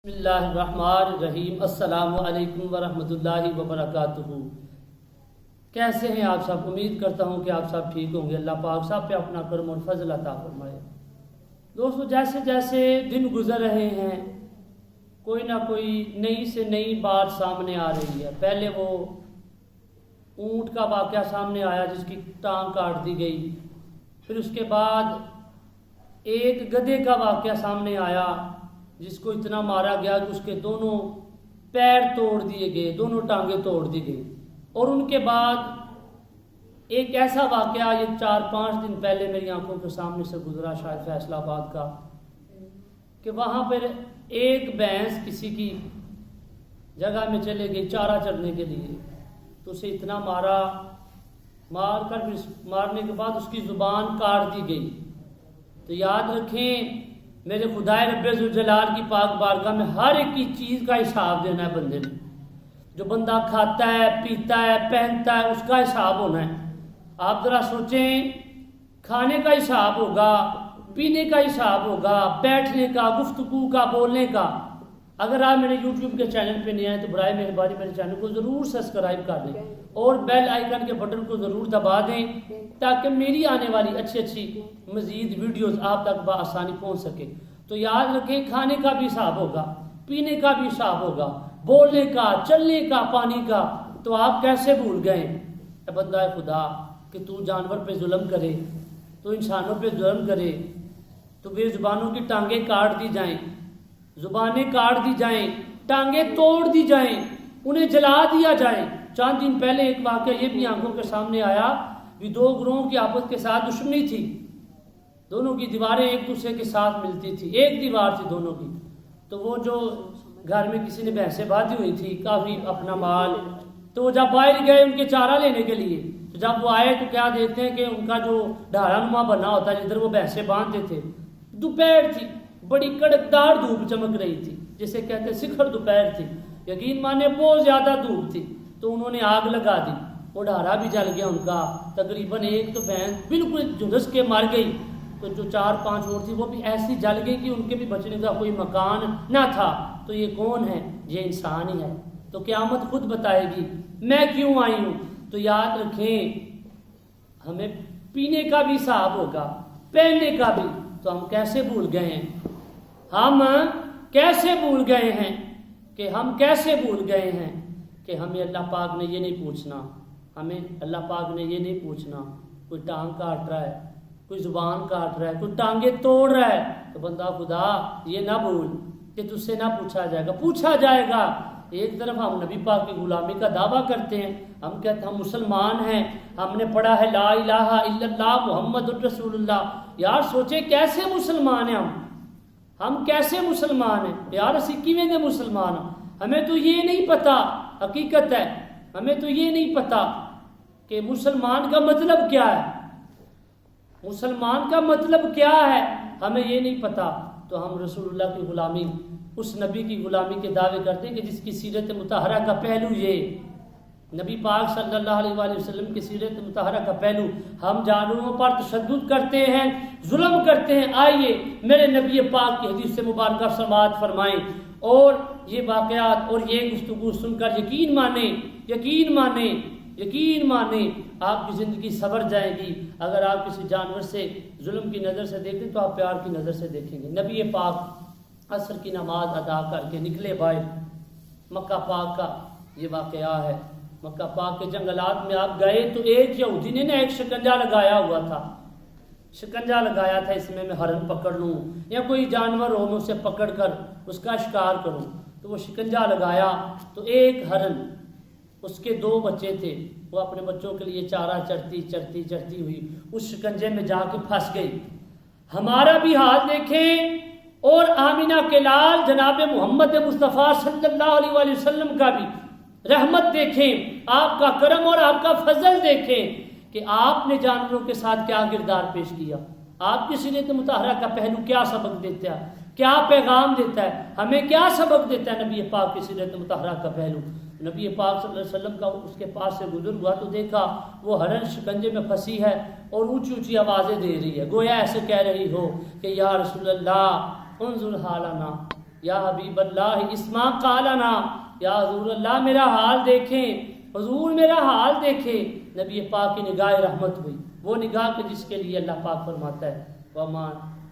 بسم اللہ الرحمن الرحیم۔ السلام علیکم ورحمۃ اللہ وبرکاتہ۔ کیسے ہیں آپ سب؟ امید کرتا ہوں کہ آپ سب ٹھیک ہوں گے۔ اللہ پاک صاحب پہ اپنا کرم اور فضل عطا فرمائے۔ دوستو، جیسے جیسے دن گزر رہے ہیں کوئی نہ کوئی نئی سے نئی بات سامنے آ رہی ہے۔ پہلے وہ اونٹ کا واقعہ سامنے آیا جس کی ٹانگ کاٹ دی گئی، پھر اس کے بعد ایک گدھے کا واقعہ سامنے آیا جس کو اتنا مارا گیا کہ اس کے دونوں پیر توڑ دیے گئے، دونوں ٹانگیں توڑ دی گئی۔ اور ان کے بعد ایک ایسا واقعہ یہ 4-5 دن پہلے میری آنکھوں کے سامنے سے گزرا، شاید فیصل آباد کا، کہ وہاں پر ایک بھینس کسی کی جگہ میں چلے گئی چارہ چرنے کے لیے، تو اسے اتنا مارنے کے بعد اس کی زبان کاٹ دی گئی۔ تو یاد رکھیں، میرے خدائے رب ذوالجلال کی پاک بارگاہ میں ہر ایک کی چیز کا حساب دینا ہے بندے نے۔ جو بندہ کھاتا ہے، پیتا ہے، پہنتا ہے، اس کا حساب ہونا ہے۔ آپ ذرا سوچیں، کھانے کا حساب ہوگا، پینے کا حساب ہوگا، بیٹھنے کا، گفتگو کا، بولنے کا۔ اگر آپ میرے یوٹیوب کے چینل پہ نہیں آئے تو برائے مہربانی میرے چینل کو ضرور سبسکرائب کر دیں اور بیل آئیکن کے بٹن کو ضرور دبا دیں تاکہ میری آنے والی اچھی مزید ویڈیوز آپ تک بآسانی پہنچ سکے۔ تو یاد رکھیں، کھانے کا بھی حساب ہوگا، پینے کا بھی حساب ہوگا، بولنے کا، چلنے کا، پانی کا۔ تو آپ کیسے بھول گئے اے بندہ خدا کہ تو جانور پہ ظلم کرے، تو انسانوں پہ ظلم کرے، تو بے زبانوں کی ٹانگیں کاٹ دی جائیں، زبانیں کاٹ دی جائیں، ٹانگیں توڑ دی جائیں، انہیں جلا دیا جائے۔ چند دن پہلے ایک واقعہ یہ بھی آنکھوں کے سامنے آیا کہ 2 گروہوں کی آپس کے ساتھ دشمنی تھی، دونوں کی دیواریں ایک دوسرے کے ساتھ ملتی تھی، ایک دیوار تھی دونوں کی۔ تو وہ جو گھر میں کسی نے بھینسیں باندھی ہوئی تھی، کافی اپنا مال، تو وہ جب باہر گئے ان کے چارہ لینے کے لیے، تو جب وہ آئے تو کیا دیکھتے ہیں کہ ان کا جو ڈھارا نما بنا ہوتا ہے جدھر وہ بھینسیں باندھتے تھے، دوپہر تھی، بڑی کڑکدار دھوپ چمک رہی تھی، جسے کہتے ہیں سکھڑ دوپہر تھی، یقین مانے بہت زیادہ دھوپ تھی۔ تو انہوں نے آگ لگا دی، وہ ڈھارا بھی جل گیا ان کا، تقریباً ایک تو بھینس بالکل جھلس کے مر گئی، تو جو 4-5 اور تھی وہ بھی ایسی جل گئی کہ ان کے بھی بچنے کا کوئی مکان نہ تھا۔ تو یہ کون ہے؟ یہ انسان ہی ہے۔ تو قیامت خود بتائے گی میں کیوں آئی ہوں۔ تو یاد رکھیں، ہمیں پینے کا بھی حساب ہوگا، پہننے کا بھی۔ تو ہم کیسے بھول گئے ہیں، ہم کیسے بھول گئے ہیں کہ ہمیں اللہ پاک نے یہ نہیں پوچھنا، ہمیں اللہ پاک نے یہ نہیں پوچھنا کوئی ٹانگ کاٹ رہا ہے، کوئی زبان کاٹ رہا ہے، کوئی ٹانگیں توڑ رہا ہے، تو بندہ خدا یہ نہ بھول کہ تجھ سے نہ پوچھا جائے گا۔ ایک طرف ہم نبی پاک کی غلامی کا دعویٰ کرتے ہیں، ہم کہتے ہیں ہم مسلمان ہیں، ہم نے پڑھا ہے لا الہ الا اللہ محمد رسول اللہ۔ یار سوچے کیسے مسلمان ہیں ہم کیسے مسلمان ہیں یار، اسی کیویں دے مسلمان ہیں؟ ہمیں تو یہ نہیں پتا، حقیقت ہے ہمیں تو یہ نہیں پتا کہ مسلمان کا مطلب کیا ہے، مسلمان کا مطلب کیا ہے، ہمیں یہ نہیں پتا۔ تو ہم رسول اللہ کی غلامی، اس نبی کی غلامی کے دعوے کرتے ہیں کہ جس کی سیرت مطہرہ کا پہلو یہ، نبی پاک صلی اللہ علیہ وآلہ وسلم کی سیرت مطہرہ کا پہلو، ہم جانوروں پر تشدد کرتے ہیں، ظلم کرتے ہیں۔ آئیے میرے نبی پاک کی حدیث سے مبارکہ سماعت فرمائیں اور یہ واقعات اور یہ گفتگو سن کر یقین مانیں آپ کی زندگی سنور جائے گی۔ اگر آپ کسی جانور سے ظلم کی نظر سے دیکھیں تو آپ پیار کی نظر سے دیکھیں گے۔ نبی پاک عصر کی نماز ادا کر کے نکلے باہر، مکہ پاک کا یہ واقعہ ہے۔ مکہ پاک کے جنگلات میں آپ گئے تو ایک یہودی نے ایک شکنجا لگایا ہوا تھا، اس میں ہرن پکڑ لوں یا کوئی جانور ہو میں اسے پکڑ کر اس کا شکار کروں۔ تو وہ شکنجا لگایا تو ایک ہرن، اس کے 2 بچے تھے، وہ اپنے بچوں کے لیے چارہ چرتی ہوئی اس شکنجے میں جا کے پھنس گئی۔ ہمارا بھی حال دیکھیں اور آمینہ کے لال جناب محمد مصطفیٰ صلی اللہ علیہ وآلہ وسلم کا بھی رحمت دیکھیں، آپ کا کرم اور آپ کا فضل دیکھیں کہ آپ نے جانوروں کے ساتھ کیا کردار پیش کیا، آپ کی سیرت مطہرہ کا پہلو کیا سبق دیتا ہے، کیا پیغام دیتا ہے، ہمیں کیا سبق دیتا ہے نبی پاک کی سیرت مطہرہ کا پہلو۔ نبی پاک صلی اللہ علیہ وسلم کا اس کے پاس سے گزر ہوا تو دیکھا وہ ہرن شکنجے میں پھنسی ہے اور اونچی آوازیں دے رہی ہے، گویا ایسے کہہ رہی ہو کہ یا رسول اللہ انظر حالنا، یا حبیب اللہ اسما قالنا، یا حضور اللہ میرا حال دیکھیں، حضور میرا حال دیکھیں۔ نبی پاک کی نگاہ رحمت ہوئی، وہ نگاہ کہ جس کے لیے اللہ پاک فرماتا ہے وَمَا،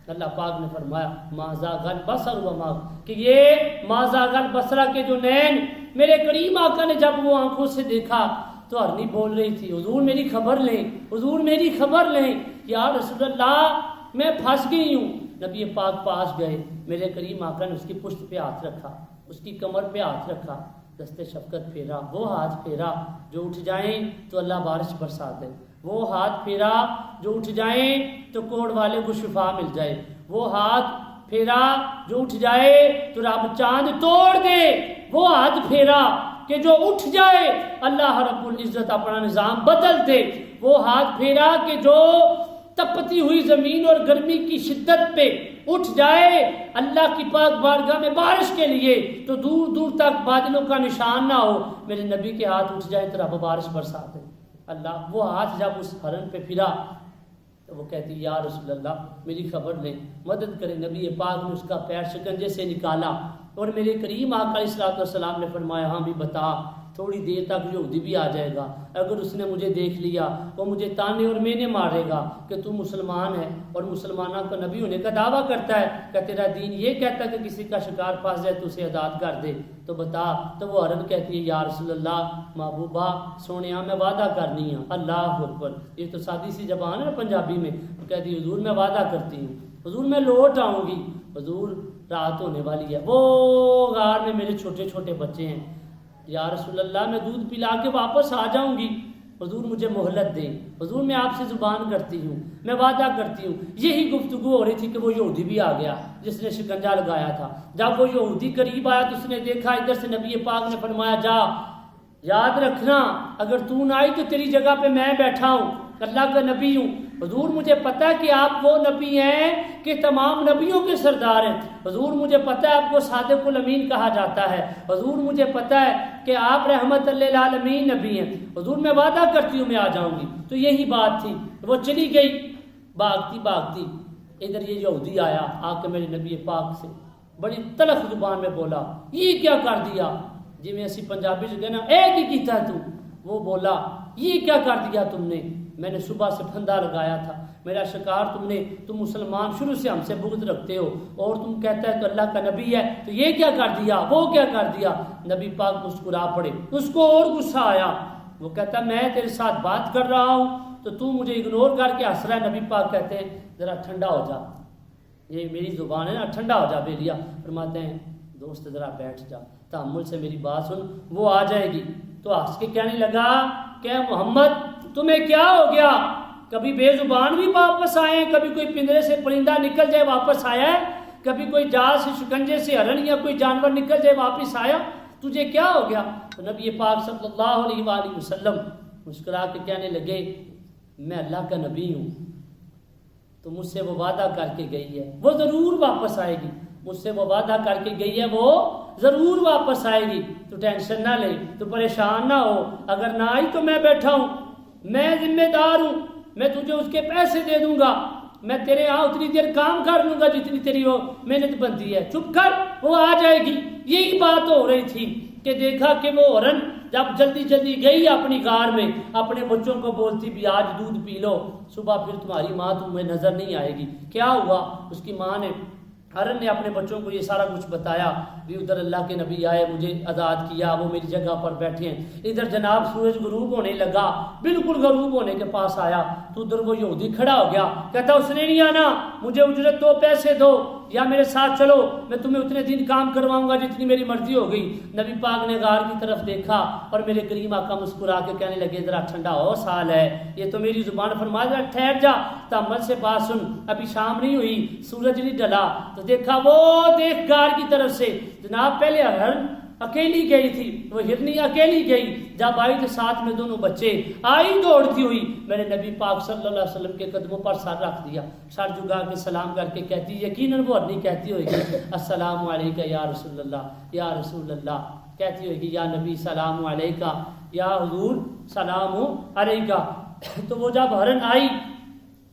اللہ پاک نے فرمایا مَا زَاغَ الْبَصَرُ وَمَا، کہ یہ مَا زَاغَ الْبَصَرَ کے جو نین میرے کریم آقا نے جب وہ آنکھوں سے دیکھا تو ہرنی بول رہی تھی حضور میری خبر لیں، حضور میری خبر لیں، یا رسول اللہ میں پھنس گئی ہوں۔ نبی پاک پاس گئے، میرے کریم آقا نے اس کی پشت پہ ہاتھ رکھا، اس کی کمر پہ ہاتھ رکھا، دست شفقت پھیرا، وہ ہاتھ پھیرا جو اٹھ جائیں تو اللہ بارش برسا دے، وہ ہاتھ پھیرا جو اٹھ جائیں تو کوڑ والے کو شفا مل جائے، وہ ہاتھ پھیرا جو اٹھ جائے تو رب چاند توڑ دے، وہ ہاتھ پھیرا کہ جو اٹھ جائے اللہ رب العزت اپنا نظام بدل دے، وہ ہاتھ پھیرا کہ جو تپتی ہوئی زمین اور گرمی کی شدت پہ اٹھ جائے اللہ کی پاک بارگاہ میں بارش کے لیے تو دور دور تک بادلوں کا نشان نہ ہو، میرے نبی کے ہاتھ اٹھ جائے تو رب بارش برسا دے۔ اللہ وہ ہاتھ جب اس ہرن پہ پھرا تو وہ کہتی یا رسول اللہ میری خبر لیں، مدد کریں۔ نبی پاک نے اس کا پیر شکنجے سے نکالا اور میرے کریم آقا علیہ الصلوۃ والسلام نے فرمایا ہاں بھی بتا، تھوڑی دیر تک یہودی بھی آ جائے گا، اگر اس نے مجھے دیکھ لیا وہ مجھے تانے اور مینے مارے گا کہ تو مسلمان ہے اور مسلمانوں کا نبی ہونے کا دعویٰ کرتا ہے کہ تیرا دین یہ کہتا ہے کہ کسی کا شکار پھنس جائے تو اسے آزاد کر دے، تو بتا۔ تو وہ عورت کہتی ہے یا رسول اللہ محبوبہ سونیا میں وعدہ کرنی ہے، اللہ اکبر، یہ تو سادی سی زبان ہے نا پنجابی میں، وہ کہتی ہے حضور میں وعدہ کرتی ہوں، حضور میں لوٹ آؤں گی، حضور رات ہونے والی ہے، وہ غار میں میرے چھوٹے چھوٹے بچے ہیں، یا رسول اللہ میں دودھ پلا کے واپس آ جاؤں گی، حضور مجھے مہلت دیں، حضور میں آپ سے زبان کرتی ہوں، میں وعدہ کرتی ہوں۔ یہی گفتگو ہو رہی تھی کہ وہ یہودی بھی آ گیا جس نے شکنجا لگایا تھا۔ جب وہ یہودی قریب آیا تو اس نے دیکھا ادھر سے نبی پاک نے فرمایا جا، یاد رکھنا اگر تو نہ آئی تو تیری جگہ پہ میں بیٹھا ہوں، اللہ کا نبی ہوں۔ حضور مجھے پتہ ہے کہ آپ وہ نبی ہیں کہ تمام نبیوں کے سردار ہیں، حضور مجھے پتہ ہے آپ کو صادق الامین کہا جاتا ہے، حضور مجھے پتہ ہے کہ آپ رحمت للعالمین نبی ہیں، حضور میں وعدہ کرتی ہوں میں آ جاؤں گی۔ تو یہی بات تھی، وہ چلی گئی بھاگتی بھاگتی، ادھر یہ یہودی آیا آ کے میرے نبی پاک سے بڑی تلخ زبان میں بولا یہ کیا کر دیا، جی میں اسی پنجابی سے کہنا ایک ہی کیتا ہے تو، وہ بولا یہ کیا کر دیا تم نے، میں نے صبح سے پھندا لگایا تھا، میرا شکار تم مسلمان شروع سے ہم سے بغض رکھتے ہو اور تم کہتا ہے تو اللہ کا نبی ہے تو یہ کیا کر دیا، وہ کیا کر دیا۔ نبی پاک مسکرا پڑے، اس کو اور غصہ آیا، وہ کہتا میں تیرے ساتھ بات کر رہا ہوں تو مجھے اگنور کر کے ہنس رہا ہے۔ نبی پاک کہتے ہیں ذرا ٹھنڈا ہو جا، یہ میری زبان ہے نا، ٹھنڈا ہو جا بیلیا، فرماتے ہیں دوست ذرا بیٹھ جا، تحمل سے میری بات سن، وہ آ جائے گی۔ تو ہنس کے کہنے لگا کہ محمد تمہیں کیا ہو گیا، کبھی بے زبان بھی واپس آئے، کبھی کوئی پنجرے سے پرندہ نکل جائے واپس آیا ہے، کبھی کوئی جال سے شکنجے سے ہرن یا کوئی جانور نکل جائے واپس آیا، تجھے کیا ہو گیا۔ تو نبی پاک صلی اللہ علیہ وآلہ وسلم مسکرا کے کہنے لگے میں اللہ کا نبی ہوں، تو مجھ سے وہ وعدہ کر کے گئی ہے وہ ضرور واپس آئے گی، مجھ سے وہ وعدہ کر کے گئی ہے وہ ضرور واپس آئے گی، تو ٹینشن نہ لے، تو پریشان نہ ہو، اگر نہ آئی تو میں بیٹھا ہوں، میں ذمہ دار ہوں، میں تجھے اس کے پیسے دے دوں گا، میں تیرے ہاں اتنی دیر کام کر لوں گا جتنی تیری وہ محنت بنتی ہے، چپ کر، وہ آ جائے گی۔ یہی بات ہو رہی تھی کہ دیکھا کہ وہ ہرن جب جلدی جلدی گئی اپنی غار میں، اپنے بچوں کو بولتی بھی آج دودھ پی لو، صبح پھر تمہاری ماں تمہیں نظر نہیں آئے گی۔ کیا ہوا، اس کی ماں نے ہرن نے اپنے بچوں کو یہ سارا کچھ بتایا بھی ادھر اللہ کے نبی آئے، مجھے آزاد کیا، وہ میری جگہ پر بیٹھے ہیں۔ ادھر جناب سورج غروب ہونے لگا، بالکل غروب ہونے کے پاس آیا تو ادھر وہ یہودی کھڑا ہو گیا، کہتا اس نے نہیں آنا، مجھے اجرت دو، پیسے دو، یا میرے ساتھ چلو، میں تمہیں اتنے دن کام کرواؤں گا جتنی میری مرضی ہو گئی۔ نبی پاک نے غار کی طرف دیکھا اور میرے کریم آقا مسکرا کے کہنے لگے ذرا ٹھنڈا ہو، سال ہے یہ تو میری زبان فرما، ذرا ٹھہر جا، تحمل سے بات سن، ابھی شام نہیں ہوئی، سورج نہیں ڈلا۔ تو دیکھا وہ دیکھ غار کی طرف سے جناب پہلے ہرن اکیلی گئی تھی، وہ ہرنی اکیلی گئی، جب آئی تو ساتھ میں دونوں بچے، آئی دوڑتی ہوئی میرے نبی پاک صلی اللہ علیہ وسلم کے قدموں پر سر رکھ دیا، سر جھکا کے سلام کر کے کہتی یقیناً وہ ہرنی کہتی ہوئے گی السلام علیکہ یا رسول اللہ، یا رسول اللہ، کہتی ہوئے گی یا نبی سلام علیکہ، یا حضور سلام علیکہ۔ تو وہ جب ہرن آئی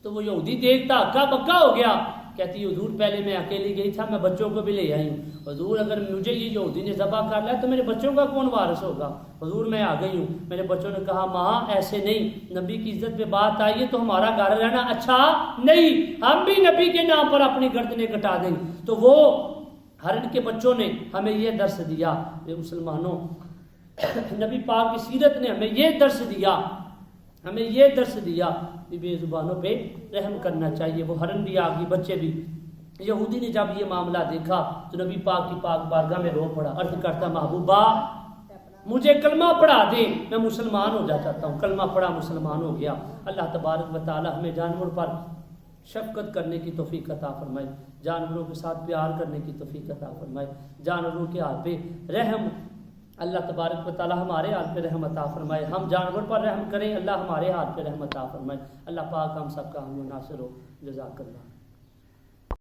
تو وہ یہودی دیکھتا ہکا بکا ہو گیا، کہتی حضور پہلے میں اکیلی گئی تھا، میں بچوں کو بھی لے آئی ہوں. حضور اگر مجھے یہ یہودی نے ذبح کر لیا تو میرے بچوں کا کون وارث ہوگا؟ حضور میں آ گئی ہوں. میرے بچوں نے کہا ماں ایسے نہیں، نبی کی عزت پہ بات آئی ہے تو ہمارا گھر رہنا اچھا نہیں، ہم بھی نبی کے نام پر اپنی گردنیں کٹا دیں. تو وہ ہرن کے بچوں نے ہمیں یہ درس دیا کہ مسلمانوں، نبی پاک کی سیرت نے ہمیں یہ درس دیا کہ بے زبانوں پہ رحم کرنا چاہیے. وہ ہرن بھی آ گئی، بچے بھی. یہودی نے جب یہ معاملہ دیکھا تو نبی پاک کی پاک بارگاہ میں رو پڑا، عرض کرتا محبوبہ مجھے کلمہ پڑھا دے، میں مسلمان ہو جاتا ہوں. کلمہ پڑھا، مسلمان ہو گیا. اللہ تبارک و تعالی ہمیں جانور پر شفقت کرنے کی توفیق عطا فرمائے، جانوروں کے ساتھ پیار کرنے کی توفیق عطا فرمائے، جانوروں کے حال پہ رحم اللہ تبارک و تعالی ہمارے حال پہ رحم عطا فرمائے. ہم جانور پر رحم کریں، اللہ ہمارے حال پہ رحم عطا فرمائے. اللہ پاک ہم سب کا ہم ناصر ہو. جزاک اللہ.